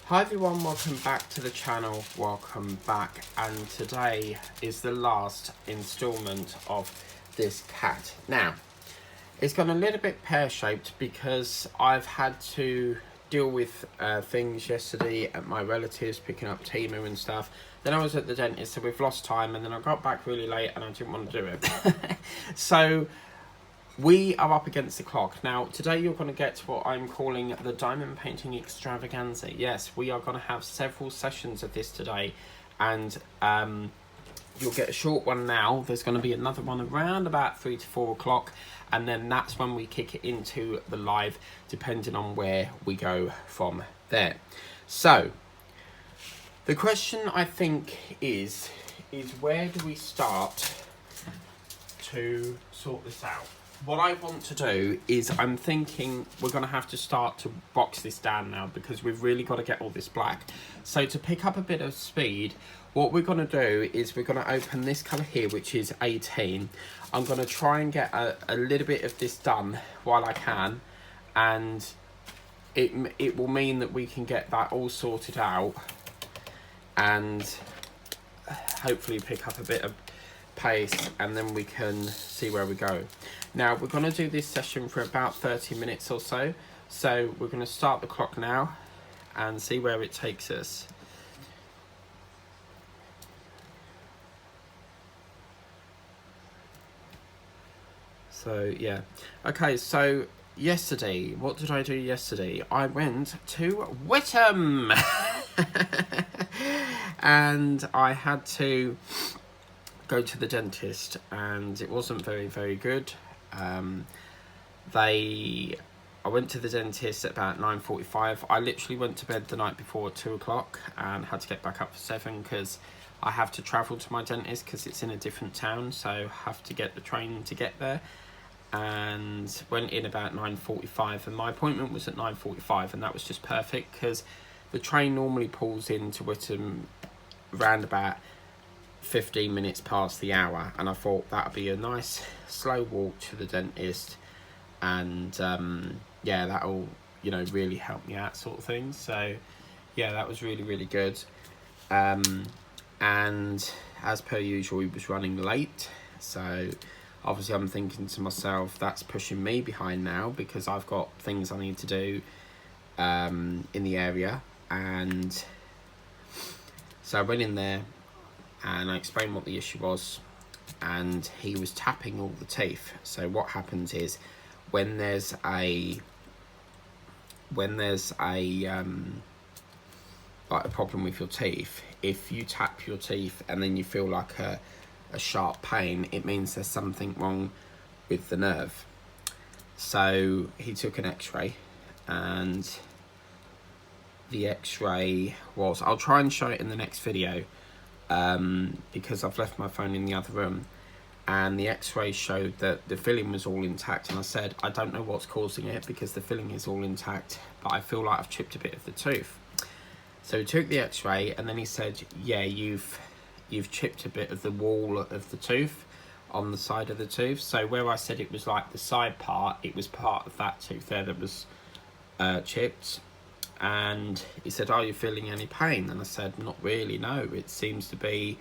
Hi everyone, welcome back to the channel, welcome back, and today is the last instalment of this cat. Now, it's gone a little bit pear-shaped because I've had to deal with things yesterday at my relatives, picking up Timu and stuff. Then I was at the dentist, so we've lost time, and then I got back really late and I didn't want to do it. So we are up against the clock. Now, today you're going to get what I'm calling the diamond painting extravaganza. Yes, we are going to have several sessions of this today, and you'll get a short one now. There's going to be another one around about 3 to 4 o'clock, and then that's when we kick it into the live, depending on where we go from there. So, the question I think is where do we start to sort this out? What I want to do is I'm thinking we're going to have to start to box this down now because we've really got to get all this black. So to pick up a bit of speed, what we're going to do is we're going to open this colour here, which is 18. I'm going to try and get a little bit of this done while I can, and it will mean that we can get that all sorted out and hopefully pick up a bit of pace, and then we can see where we go. Now we're going to do this session for about 30 minutes or so, so we're going to start the clock now and see where it takes us. So yeah, okay, so yesterday, what did I do yesterday? I went to Whittam and I had to go to the dentist, and it wasn't very good. I went to the dentist at about 9:45. I literally went to bed the night before at 2 o'clock and had to get back up for 7 because I have to travel to my dentist because it's in a different town, so I have to get the train to get there. And went in about 9:45, and my appointment was at 9:45, and that was just perfect because the train normally pulls into Whittam round about 15 minutes past the hour, and I thought that would be a nice slow walk to the dentist, and yeah, that'll really help me out, sort of thing. So yeah, that was really good. And as per usual, he was running late, so obviously I'm thinking to myself, that's pushing me behind now because I've got things I need to do in the area. And so I went in there and I explained what the issue was, and he was tapping all the teeth. So what happens is when there's a like a problem with your teeth, if you tap your teeth and then you feel like a sharp pain, it means there's something wrong with the nerve. So he took an x-ray, and the x-ray was, I'll try and show it in the next video because I've left my phone in the other room, and the x-ray showed that the filling was all intact, and I said I don't know what's causing it because the filling is all intact, but I feel like I've chipped a bit of the tooth. So he took the x-ray, and then he said, yeah, you've chipped a bit of the wall of the tooth on the side of the tooth. So where I said it was like the side part, it was part of that tooth there that was chipped. And he said, are you feeling any pain? And I said, not really, no. It seems to be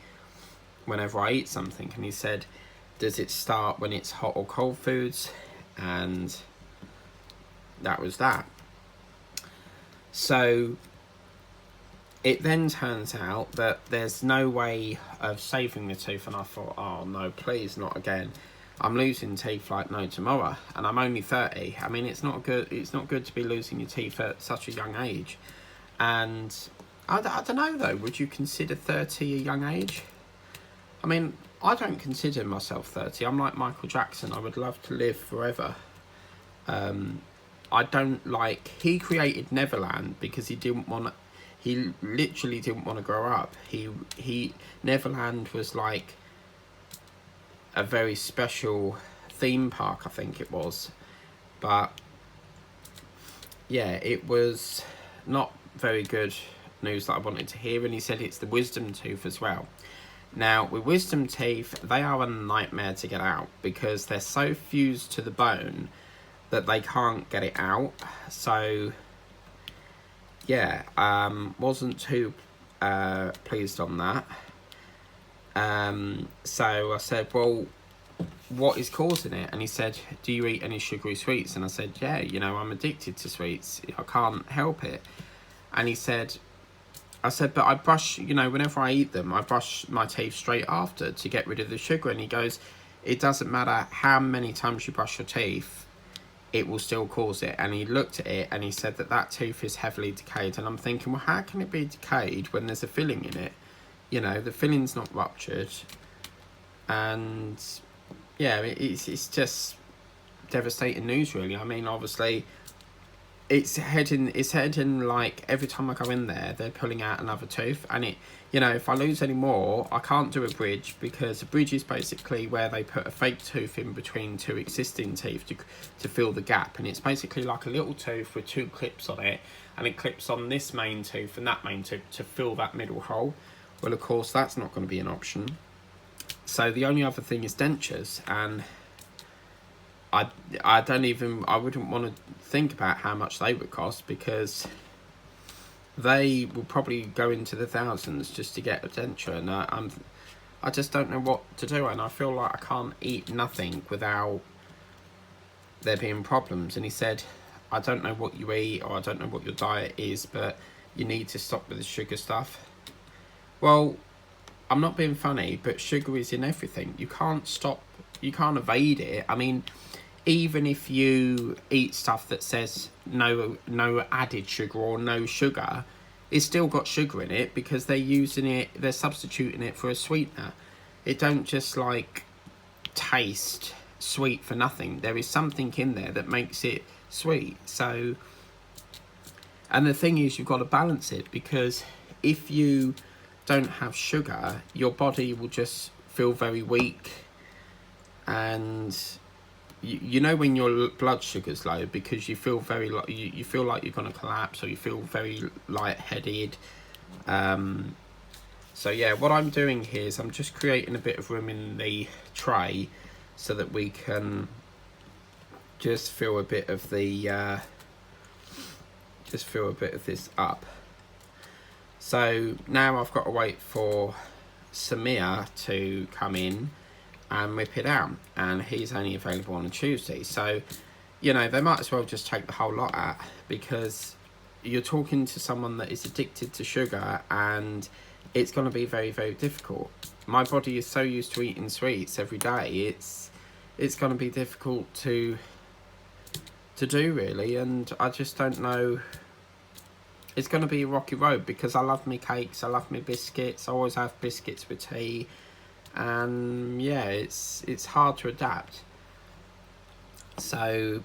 whenever I eat something. And he said, does it start when it's hot or cold foods? And that was that. So it then turns out that there's no way of saving the tooth, and I thought, oh no, please, not again. I'm losing teeth like no tomorrow, and I'm only 30. I mean, it's not good to be losing your teeth at such a young age. And I don't know though, would you consider 30 a young age? I mean, I don't consider myself 30. I'm like Michael Jackson. I would love to live forever. I don't like, he created Neverland because he literally didn't want to grow up. Neverland was like a very special theme park, I think it was. But yeah, it was not very good news that I wanted to hear. And he said it's the wisdom tooth as well. Now, with wisdom teeth, they are a nightmare to get out because they're so fused to the bone that they can't get it out. So yeah, wasn't too pleased on that. So I said, well, what is causing it? And he said, do you eat any sugary sweets? And I said, yeah, you know, I'm addicted to sweets. I can't help it. And he said, I said, but I brush, you know, whenever I eat them, I brush my teeth straight after to get rid of the sugar. And he goes, it doesn't matter how many times you brush your teeth, it will still cause it. And he looked at it and he said that that tooth is heavily decayed. And I'm thinking, well, how can it be decayed when there's a filling in it? You know, the filling's not ruptured. And yeah, it's just devastating news, really. I mean, obviously, it's heading like every time I go in there, they're pulling out another tooth, and it, you know, if I lose any more, I can't do a bridge, because a bridge is basically where they put a fake tooth in between two existing teeth to fill the gap, and it's basically like a little tooth with two clips on it, and it clips on this main tooth and that main tooth to fill that middle hole. Well, of course, that's not going to be an option. So the only other thing is dentures, and I wouldn't want to think about how much they would cost, because they will probably go into the thousands just to get a denture, and I just don't know what to do, and I feel like I can't eat nothing without there being problems. And he said, I don't know what you eat, or I don't know what your diet is, but you need to stop with the sugar stuff. Well, I'm not being funny, but sugar is in everything. You can't stop, you can't evade it. I mean, even if you eat stuff that says no added sugar or no sugar, it's still got sugar in it, because they're substituting it for a sweetener. It don't just like taste sweet for nothing. There is something in there that makes it sweet. So, and the thing is, you've got to balance it, because if you don't have sugar, your body will just feel very weak, and you know when your blood sugar's low, because you feel very you feel like you're going to collapse, or you feel very lightheaded. So yeah, what I'm doing here is I'm just creating a bit of room in the tray so that we can just fill a bit of the this up. So now I've got to wait for Samir to come in and whip it out, and he's only available on a Tuesday. So, you know, they might as well just take the whole lot out, because you're talking to someone that is addicted to sugar, and it's going to be very, very difficult. My body is so used to eating sweets every day, it's going to be difficult to do, really. And I just don't know. It's going to be a rocky road, because I love me cakes, I love me biscuits, I always have biscuits with tea, and yeah, it's hard to adapt. So,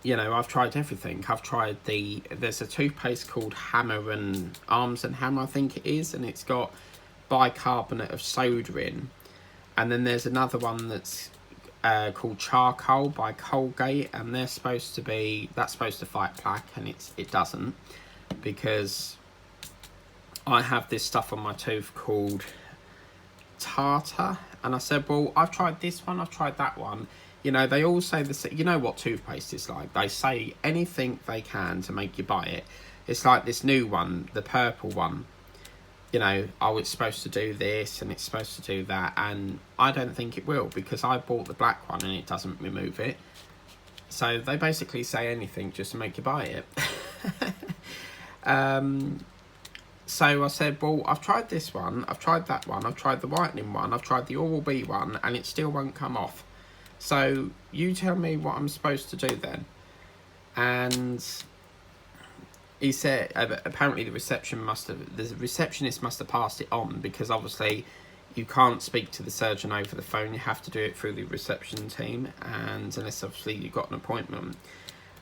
you know, I've tried everything. I've tried there's a toothpaste called Hammer and Arms and Hammer, I think it is, and it's got bicarbonate of soda in. And then there's another one that's called Charcoal by Colgate, and that's supposed to fight plaque, and it doesn't, because I have this stuff on my tooth called Tartar, and I said, well, I've tried this one, I've tried that one. You know, they all say this. You know what toothpaste is like. They say anything they can to make you buy it. It's like this new one, the purple one. You know, oh, it's supposed to do this and it's supposed to do that, and I don't think it will, because I bought the black one and it doesn't remove it. So they basically say anything just to make you buy it. So I said, well, I've tried this one, I've tried that one, I've tried the whitening one, I've tried the Oral-B one, and it still won't come off. So you tell me what I'm supposed to do then. And he said, apparently the receptionist must have passed it on, because obviously you can't speak to the surgeon over the phone, you have to do it through the reception team, and unless obviously you've got an appointment.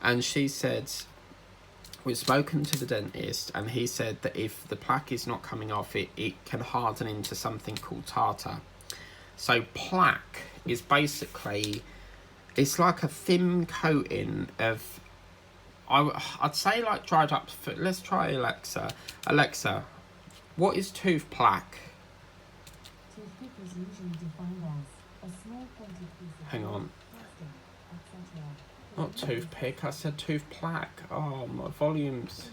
And she said, we've spoken to the dentist, and he said that if the plaque is not coming off, it can harden into something called tartar. So plaque is basically, it's like a thin coating of, I'd say like dried up foot. Let's try Alexa. Alexa, what is tooth plaque? Toothpick is usually defined as a small pointed piece of Hang on. plastic, etc. Not toothpick, I said tooth plaque. Oh, my volumes.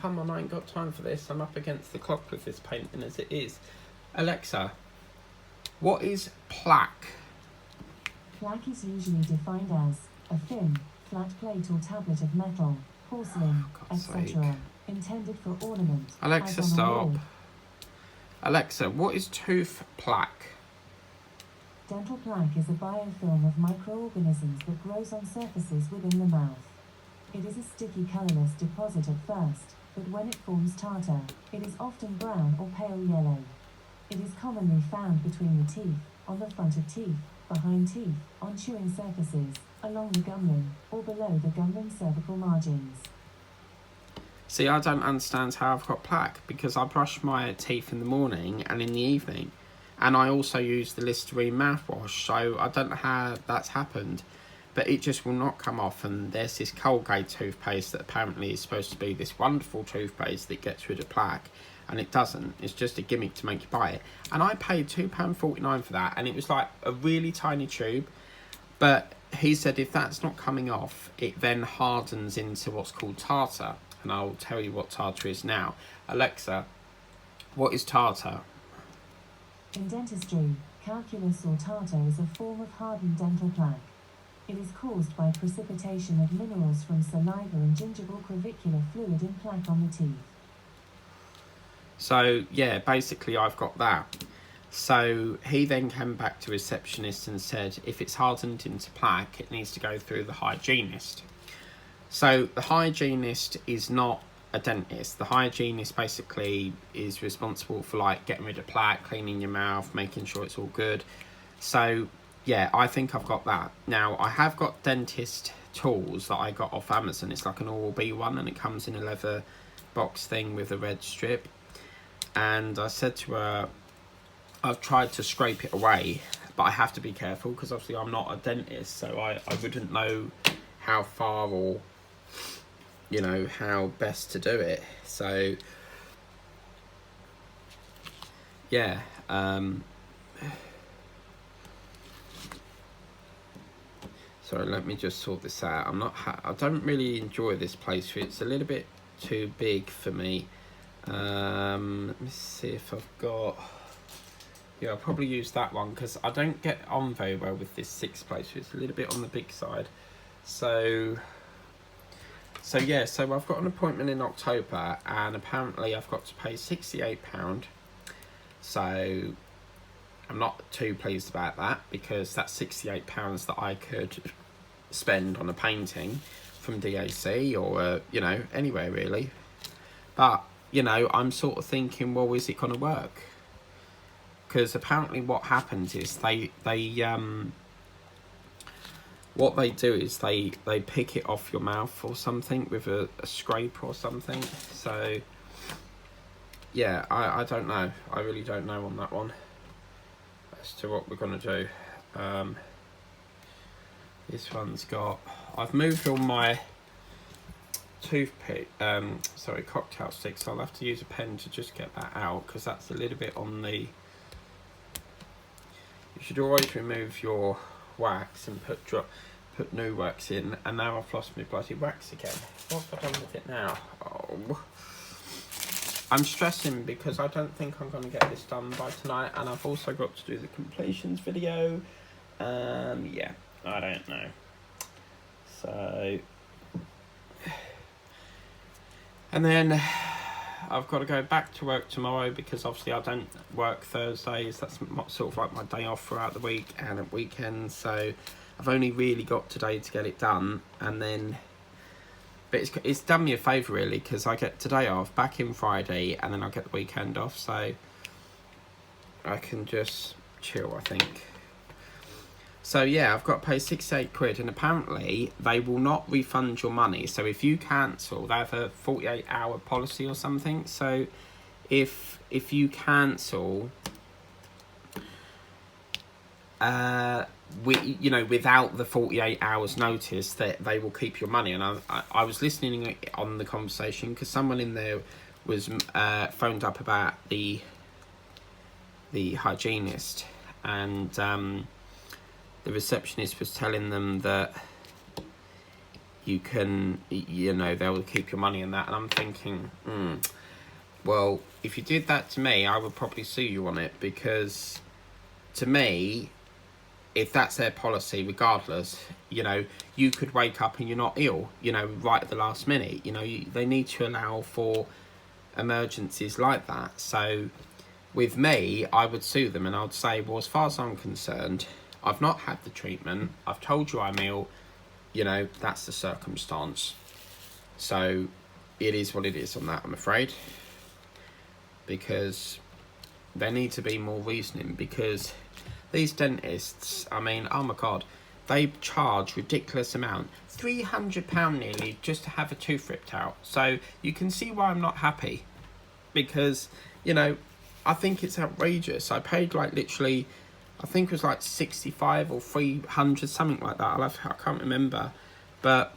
Come on, I ain't got time for this. I'm up against the clock with this painting as it is. Alexa, what is plaque? Plaque is usually defined as a thin, flat plate or tablet of metal, porcelain, God's sake. etc., intended for ornament. Alexa, as on a stop. wall. Alexa, what is tooth plaque? Dental plaque is a biofilm of microorganisms that grows on surfaces within the mouth. It is a sticky, colorless deposit at first, but when it forms tartar, it is often brown or pale yellow. It is commonly found between the teeth, on the front of teeth, behind teeth, on chewing surfaces, along the gum line, or below the gum line cervical margins. See, I don't understand how I've got plaque, because I brush my teeth in the morning and in the evening. And I also use the Listerine mouthwash, so I don't know how that's happened. But it just will not come off, and there's this Colgate toothpaste that apparently is supposed to be this wonderful toothpaste that gets rid of plaque, and it doesn't. It's just a gimmick to make you buy it. And I paid £2.49 for that, and it was like a really tiny tube. But he said if that's not coming off, it then hardens into what's called tartar. And I'll tell you what tartar is now. Alexa, what is tartar? In dentistry, calculus or tartar is a form of hardened dental plaque. It is caused by precipitation of minerals from saliva and gingival crevicular fluid in plaque on the teeth. So, yeah, basically I've got that. So he then came back to receptionist and said if it's hardened into plaque, it needs to go through the hygienist. So the hygienist is not a dentist. The hygienist basically is responsible for like getting rid of plaque, cleaning your mouth, making sure it's all good. So yeah, I think I've got that. Now I have got dentist tools that I got off Amazon. It's like an Oral-B one, and it comes in a leather box thing with a red strip. And I said to her, I've tried to scrape it away, but I have to be careful because obviously I'm not a dentist, so I wouldn't know how far or, you know, how best to do it. So yeah, sorry, let me just sort this out. I don't really enjoy this place. It's a little bit too big for me. Let me see if I've got, yeah, I'll probably use that one because I don't get on very well with this 6 place. It's a little bit on the big side. So yeah, so I've got an appointment in October, and apparently I've got to pay £68. So I'm not too pleased about that, because that's £68 that I could spend on a painting from DAC or you know, anywhere really. But you know, I'm sort of thinking, well, is it going to work? Because apparently what happens is what they do is they pick it off your mouth or something with a scraper or something. So yeah, I don't know. I really don't know on that one as to what we're going to do. This one's got, I've moved all my cocktail sticks. I'll have to use a pen to just get that out, because that's a little bit on the, you should always remove your wax and put new wax in. And now I've lost my bloody wax again. What have I done with it now? Oh, I'm stressing because I don't think I'm going to get this done by tonight, and I've also got to do the completions video. Yeah, I don't know. So, and then I've got to go back to work tomorrow, because obviously I don't work Thursdays. That's sort of like my day off throughout the week and at weekends. So I've only really got today to get it done, and then, but it's done me a favour really, because I get today off, back in Friday, and then I'll get the weekend off, so I can just chill, I think. So yeah, I've got to pay £68, and apparently they will not refund your money. So if you cancel, they have a 48-hour policy or something. So if you cancel, without the 48 hours notice, that they will keep your money. And I was listening on the conversation, because someone in there was phoned up about the hygienist, and the receptionist was telling them that you can, you know, they'll keep your money in that. And I'm thinking, well, if you did that to me, I would probably sue you on it, because to me, if that's their policy, regardless, you know, you could wake up and you're not ill, you know, right at the last minute. You know, they need to allow for emergencies like that. So with me, I would sue them, and I would say, well, as far as I'm concerned, I've not had the treatment. I've told you I'm ill. You know, that's the circumstance. So it is what it is on that, I'm afraid. Because there need to be more reasoning, because these dentists, I mean, oh my God, they charge ridiculous amount, £300 nearly, just to have a tooth ripped out. So you can see why I'm not happy, because, you know, I think it's outrageous. I paid like literally, I think it was like 65 or 300, something like that. I can't remember, but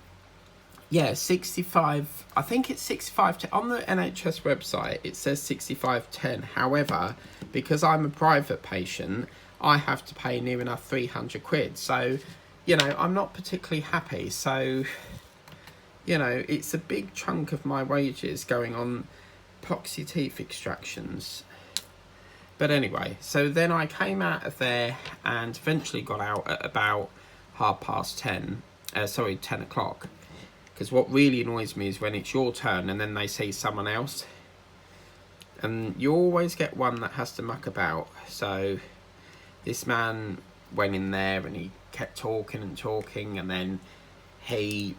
yeah, 65. I think it's 65. On the NHS website, it says 65.10. However, because I'm a private patient, I have to pay near enough 300 quid. So, you know, I'm not particularly happy. So, you know, it's a big chunk of my wages going on epoxy teeth extractions. But anyway, so then I came out of there and eventually got out at about 10 o'clock. Because what really annoys me is when it's your turn and then they see someone else. And you always get one that has to muck about. So this man went in there and he kept talking and talking, and then he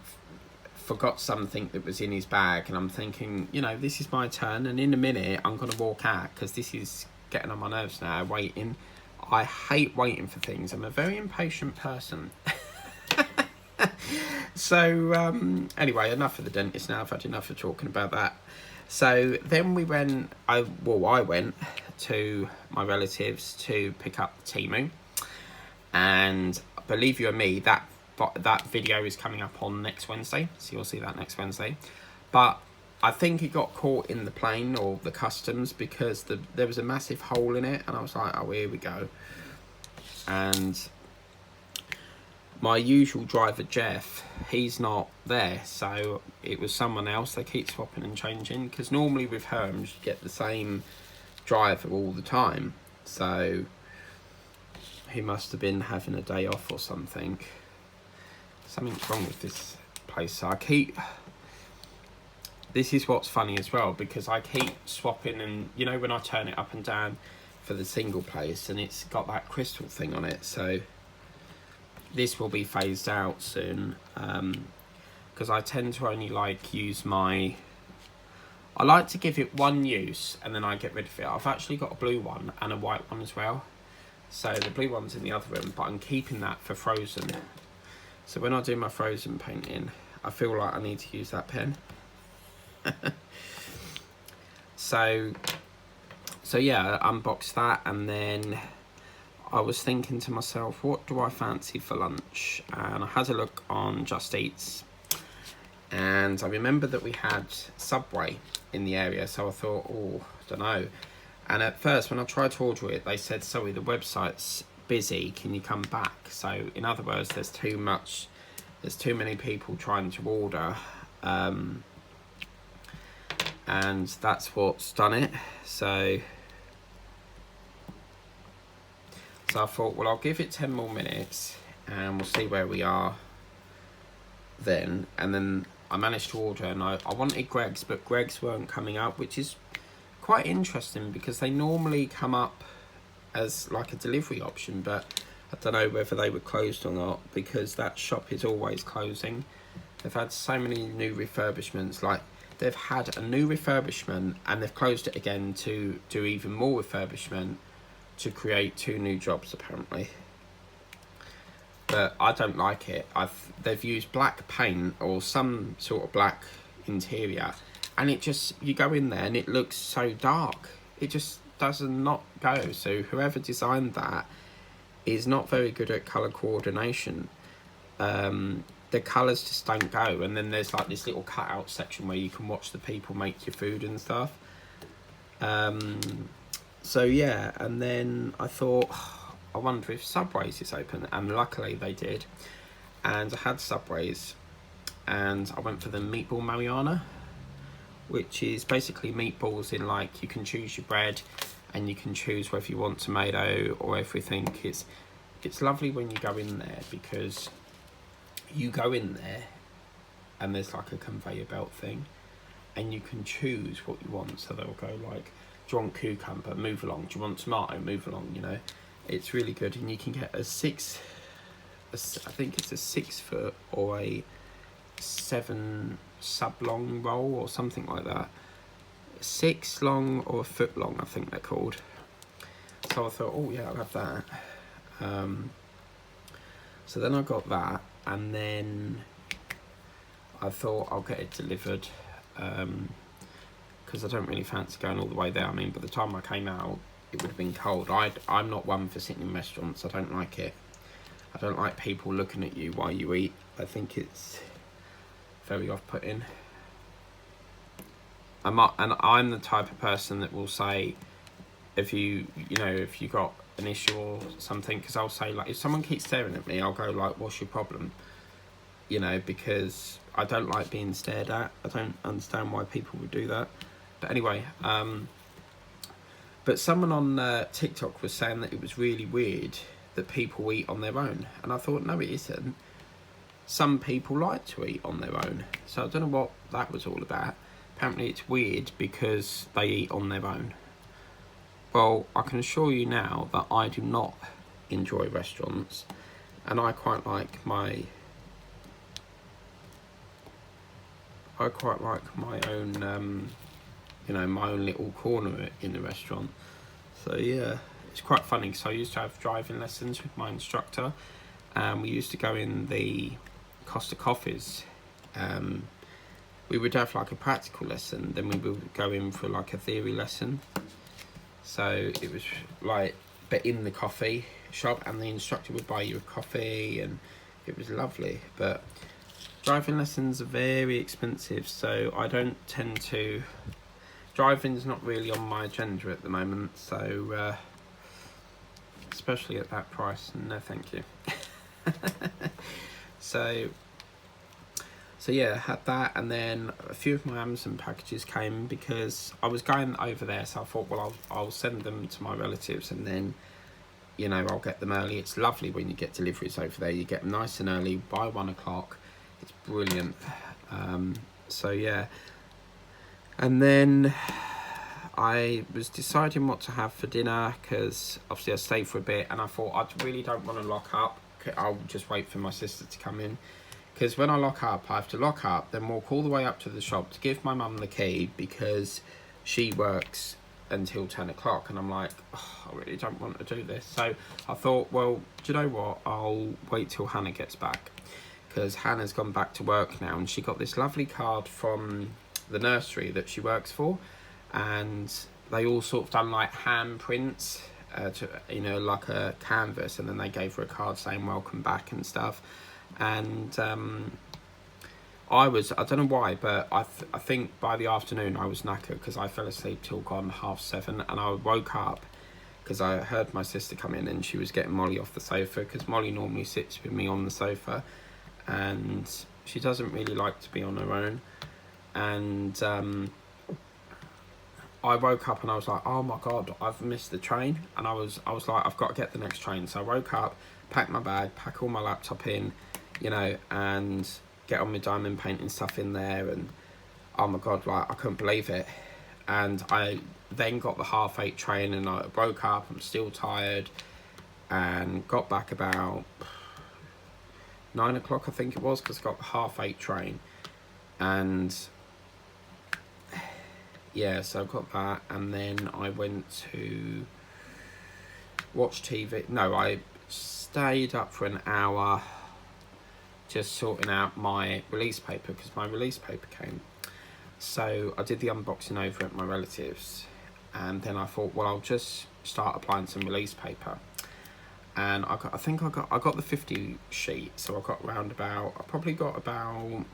forgot something that was in his bag. And I'm thinking, you know, this is my turn, and in a minute I'm going to walk out, because this is getting on my nerves now, waiting. I hate waiting for things. I'm a very impatient person. So anyway, enough of the dentist now. I've had enough of talking about that. So then I went to my relatives to pick up Timu, and believe you me, that video is coming up on next Wednesday, so you'll see that next Wednesday. But I think it got caught in the plane or the customs, because there was a massive hole in it, and I was like, oh, here we go. And my usual driver, Jeff, he's not there, so it was someone else. They keep swapping and changing, because normally with Herms you get the same driver all the time. So he must have been having a day off or something. Something's wrong with this place. So this is what's funny as well, because I keep swapping, and you know, when I turn it up and down for the single place, and it's got that crystal thing on it, so this will be phased out soon, because I tend to only I like to give it one use and then I get rid of it. I've actually got a blue one and a white one as well, so the blue one's in the other room, but I'm keeping that for frozen. So when I do my frozen painting, I feel like I need to use that pen. So yeah, I unboxed that, and then I was thinking to myself, what do I fancy for lunch? And I had a look on Just Eats, and I remember that we had Subway in the area, so I thought, oh, I don't know. And at first, when I tried to order it, they said, sorry, the website's busy, can you come back? So in other words, there's too many people trying to order, and that's what's done it. So I thought, well, I'll give it 10 more minutes and we'll see where we are then. And then I managed to order, and I wanted Greggs, but Greggs weren't coming up, which is quite interesting, because they normally come up as like a delivery option, but I don't know whether they were closed or not, because that shop is always closing. They've had so many new refurbishments, like they've had a new refurbishment and they've closed it again to do even more refurbishment, to create 2 new jobs apparently. But I don't like it. They've used black paint or some sort of black interior, and it just, you go in there and it looks so dark. It just does not go. So whoever designed that is not very good at colour coordination. The colours just don't go, and then there's like this little cutout section where you can watch the people make your food and stuff. So yeah, and then I thought, I wonder if Subway's is open, and luckily they did. And I had Subway's, and I went for the meatball Mariana, which is basically meatballs in, like, you can choose your bread and you can choose whether you want tomato or everything. It's lovely when you go in there, because you go in there and there's like a conveyor belt thing, and you can choose what you want. So they'll go like, do you want cucumber? Move along. Do you want tomato? Move along. You know, it's really good, and you can get I think it's a 6 foot or a 7 sub long roll or something like that. 6 long or a foot long, I think they're called. So I thought, oh yeah, I'll have that. So then I got that, and then I thought I'll get it delivered, because I don't really fancy going all the way there. I mean, by the time I came out, it would have been cold. I'm not one for sitting in restaurants. I don't like it. I don't like people looking at you while you eat. I think it's very off-putting. I'm the type of person that will say, if you got an issue or something, because I'll say, like, if someone keeps staring at me, I'll go like, what's your problem? You know, because I don't like being stared at. I don't understand why people would do that. But anyway, but someone on TikTok was saying that it was really weird that people eat on their own, and I thought, no, it isn't. Some people like to eat on their own, so I don't know what that was all about. Apparently it's weird because they eat on their own. Well, I can assure you now that I do not enjoy restaurants, and I quite like my own, my own little corner in the restaurant. So yeah, it's quite funny, because I used to have driving lessons with my instructor, and we used to go in the Costa Coffees. We would have like a practical lesson, then we would go in for like a theory lesson. So it was like, but in the coffee shop, and the instructor would buy you a coffee, and it was lovely. But driving lessons are very expensive, so I don't tend to. Driving's not really on my agenda at the moment, so especially at that price, no thank you. So yeah, had that, and then a few of my Amazon packages came, because I was going over there, so I thought, well, I'll send them to my relatives, and then, you know, I'll get them early. It's lovely when you get deliveries over there. You get them nice and early, by 1 o'clock. It's brilliant. So yeah, and then I was deciding what to have for dinner, because obviously I stayed for a bit, and I thought, I really don't want to lock up. I'll just wait for my sister to come in, because when I lock up, I have to lock up, then walk all the way up to the shop to give my mum the key, because she works until 10 o'clock, and I'm like, oh, I really don't want to do this. So I thought, well, do you know what, I'll wait till Hannah gets back, because Hannah's gone back to work now, and she got this lovely card from the nursery that she works for, and they all sort of done like hand prints, like a canvas, and then they gave her a card saying welcome back and stuff. And I don't know why, but I think by the afternoon I was knackered, because I fell asleep till gone 7:30, and I woke up because I heard my sister come in, and she was getting Molly off the sofa, because Molly normally sits with me on the sofa, and she doesn't really like to be on her own. And I woke up and I was like, oh my god, I've missed the train, and I was like, I've got to get the next train. So I woke up, packed my bag, pack all my laptop in, and get on my diamond painting stuff in there, and oh my god, like, I couldn't believe it. And I then got the 8:30 train, and I woke up, I'm still tired, and got back about 9 o'clock, I think it was, because I got the 8:30 train. And yeah, so I got that, and then I went to watch TV. No, I stayed up for an hour just sorting out my release paper, because my release paper came. So I did the unboxing over at my relatives, and then I thought, well, I'll just start applying some release paper. And I got the 50 sheet, so I probably got about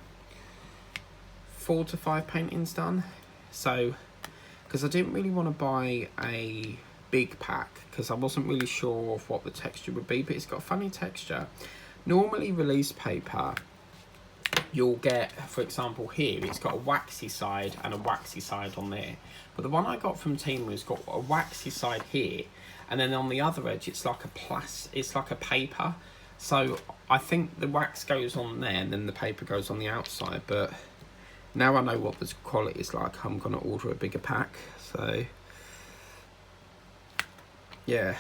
4 to 5 paintings done. So, because I didn't really want to buy a big pack, because I wasn't really sure of what the texture would be, but it's got a funny texture. Normally release paper you'll get, for example, here it's got a waxy side and a waxy side on there, but the one I got from Temu has got a waxy side here, and then on the other edge it's like it's like a paper. So I think the wax goes on there and then the paper goes on the outside, but now I know what the quality is like, I'm gonna order a bigger pack. So yeah,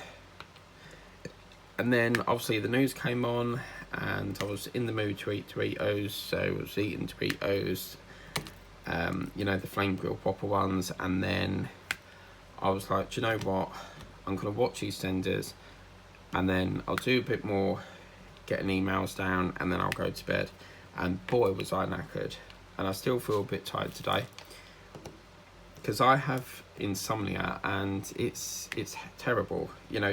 and then obviously the news came on and I was in the mood to eat Doritos, so I was eating Doritos, you know, the flame grilled whopper ones, and then I was like, do you know what, I'm gonna watch EastEnders and then I'll do a bit more getting emails down and then I'll go to bed. And boy was I knackered, and I still feel a bit tired today because I have insomnia and it's terrible. You know,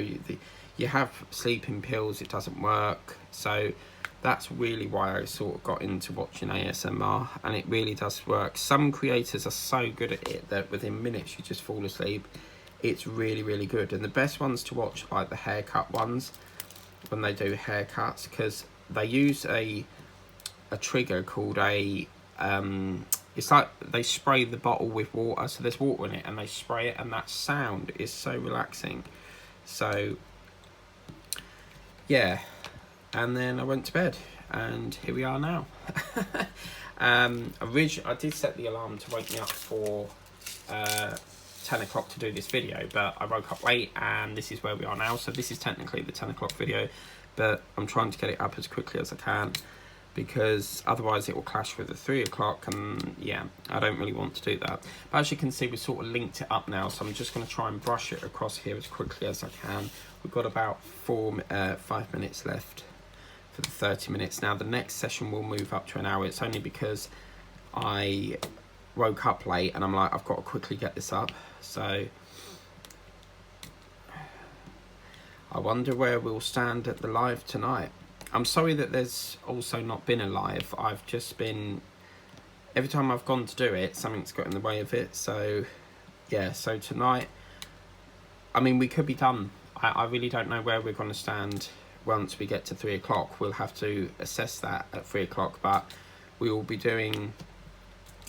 you have sleeping pills, it doesn't work. So that's really why I sort of got into watching ASMR, and it really does work. Some creators are so good at it that within minutes you just fall asleep. It's really, really good. And the best ones to watch are like the haircut ones, when they do haircuts, because they use a trigger called a it's like they spray the bottle with water, so there's water in it and they spray it, and that sound is so relaxing. So yeah, and then I went to bed and here we are now. I did set the alarm to wake me up for 10 o'clock to do this video, but I woke up late and this is where we are now. So this is technically the 10 o'clock video, but I'm trying to get it up as quickly as I can because otherwise it will clash with the 3 o'clock, and yeah, I don't really want to do that. But as you can see, we sort of linked it up now, so I'm just going to try and brush it across here as quickly as I can. We've got about 5 minutes left for the 30 minutes. Now the next session will move up to an hour. It's only because I woke up late and I'm like, I've got to quickly get this up. So I wonder where we'll stand at the live tonight. I'm sorry that there's also not been a live. I've just been, every time I've gone to do it, something's got in the way of it. So yeah, so tonight, I mean, we could be done. I really don't know where we're going to stand once we get to 3 o'clock. We'll have to assess that at 3 o'clock, but we will be doing,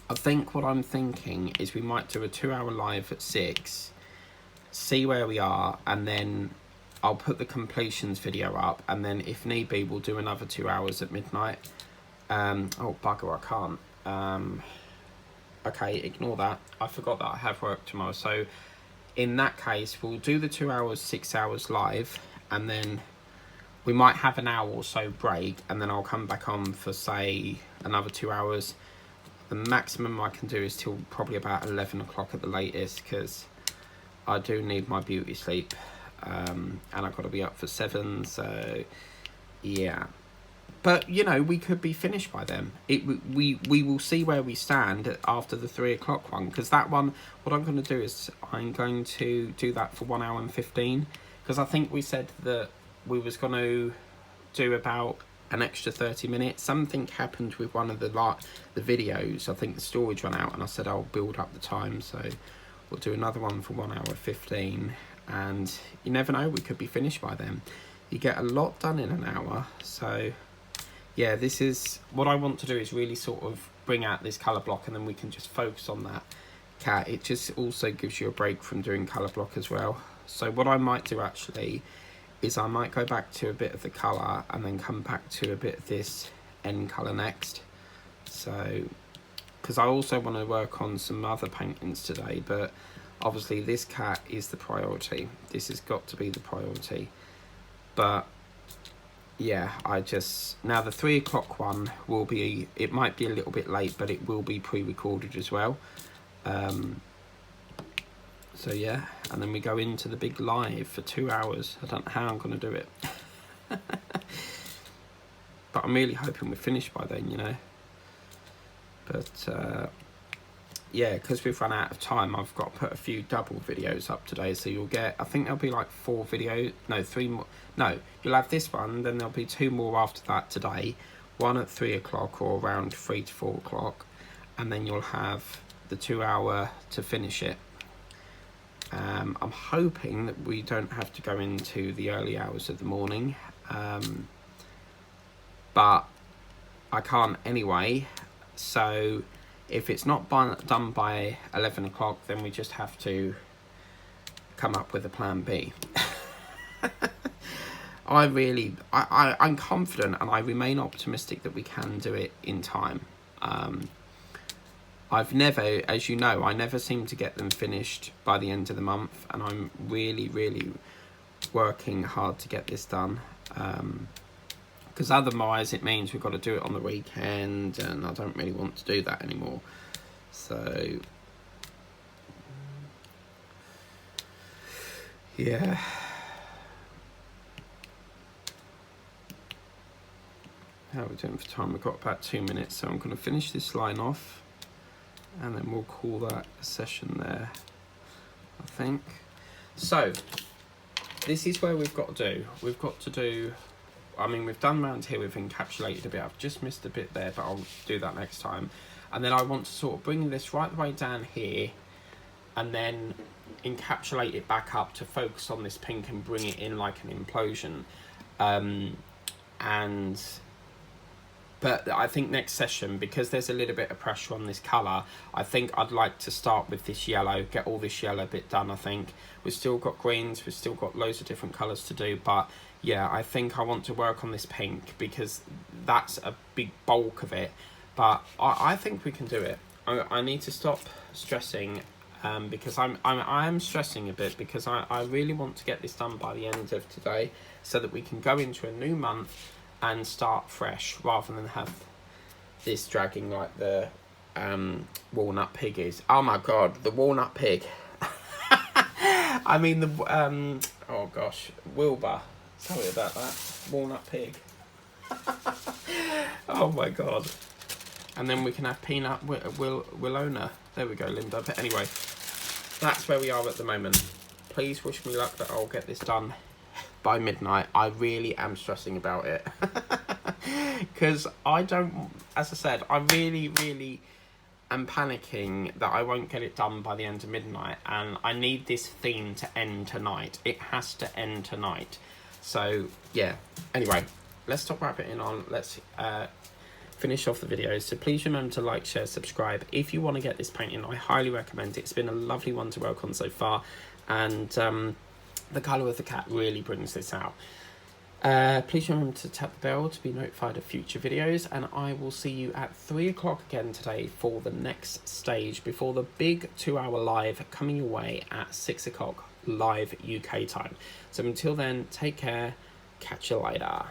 I think what I'm thinking is we might do a 2-hour live at 6, see where we are, and then I'll put the completions video up, and then if need be, we'll do another 2 hours at midnight. Oh, bugger, I can't. Okay, ignore that. I forgot that I have work tomorrow. So in that case, we'll do the 2 hours, 6 hours live, and then we might have an hour or so break, and then I'll come back on for, say, another 2 hours. The maximum I can do is till probably about 11 o'clock at the latest, because I do need my beauty sleep. And I've got to be up for 7, so yeah. But you know, we could be finished by then. We will see where we stand after the 3 o'clock one, because that one, what I'm going to do is I'm going to do that for 1 hour and 15, because I think we said that we was going to do about an extra 30 minutes. Something happened with one of the videos. I think the storage ran out, and I said I'll build up the time, so we'll do another one for 1 hour 15. And you never know, we could be finished by then. You get a lot done in an hour. So yeah, this is what I want to do, is really sort of bring out this colour block, and then we can just focus on that cat. It just also gives you a break from doing colour block as well. So what I might do actually is I might go back to a bit of the colour and then come back to a bit of this end colour next. So because I also want to work on some other paintings today, but obviously this cat is the priority. This has got to be the priority. But yeah, now the 3 o'clock one will be, it might be a little bit late, but it will be pre-recorded as well. So yeah, and then we go into the big live for 2 hours. I don't know how I'm going to do it. But I'm really hoping we're finished by then, you know. But yeah, because we've run out of time, I've got to put a few double videos up today. So you'll get, I think there'll be like 4 videos, no, 3 more. No, you'll have this one, then there'll be 2 more after that today. One at 3 o'clock or around 3 to 4 o'clock. And then you'll have the 2 hour to finish it. I'm hoping that we don't have to go into the early hours of the morning. But I can't anyway. So if it's not done by 11 o'clock, then we just have to come up with a plan B. I'm confident and I remain optimistic that we can do it in time. I've never, as you know, I never seem to get them finished by the end of the month, and I'm really working hard to get this done. Because otherwise it means we've got to do it on the weekend, and I don't really want to do that anymore. So, yeah. How are we doing for time? We've got about 2 minutes, so I'm going to finish this line off. And then we'll call that a session there, I think. So, this is where we've got to do. We've got to do, I mean, we've done around here, we've encapsulated a bit. I've just missed a bit there, but I'll do that next time. And then I want to sort of bring this right the way down here, and then encapsulate it back up to focus on this pink and bring it in like an implosion. But I think next session, because there's a little bit of pressure on this colour, I think I'd like to start with this yellow, get all this yellow bit done, I think. We've still got greens, we've still got loads of different colours to do, but yeah, I think I want to work on this pink because that's a big bulk of it. But I think we can do it. I need to stop stressing because I am stressing a bit because I really want to get this done by the end of today so that we can go into a new month and start fresh rather than have this dragging like the walnut pig is. Oh my god, the walnut pig. I mean the oh gosh, Wilbur. Sorry about that. Walnut pig. Oh my god. And then we can have peanut Willona. There we go, Linda. But anyway, that's where we are at the moment. Please wish me luck that I'll get this done by midnight. I really am stressing about it because I don't, as I said, I really am panicking that I won't get it done by the end of midnight, and I need this theme to end tonight. It has to end tonight. So yeah, anyway, let's stop wrapping it on. Let's finish off the video. So please remember to like, share, subscribe if you want to get this painting. I highly recommend it. It's been a lovely one to work on so far, and the colour of the cat really brings this out. Please remember to tap the bell to be notified of future videos, and I will see you at 3 o'clock again today for the next stage before the big 2-hour live coming your way at 6 o'clock live UK time. So until then, take care, catch you later.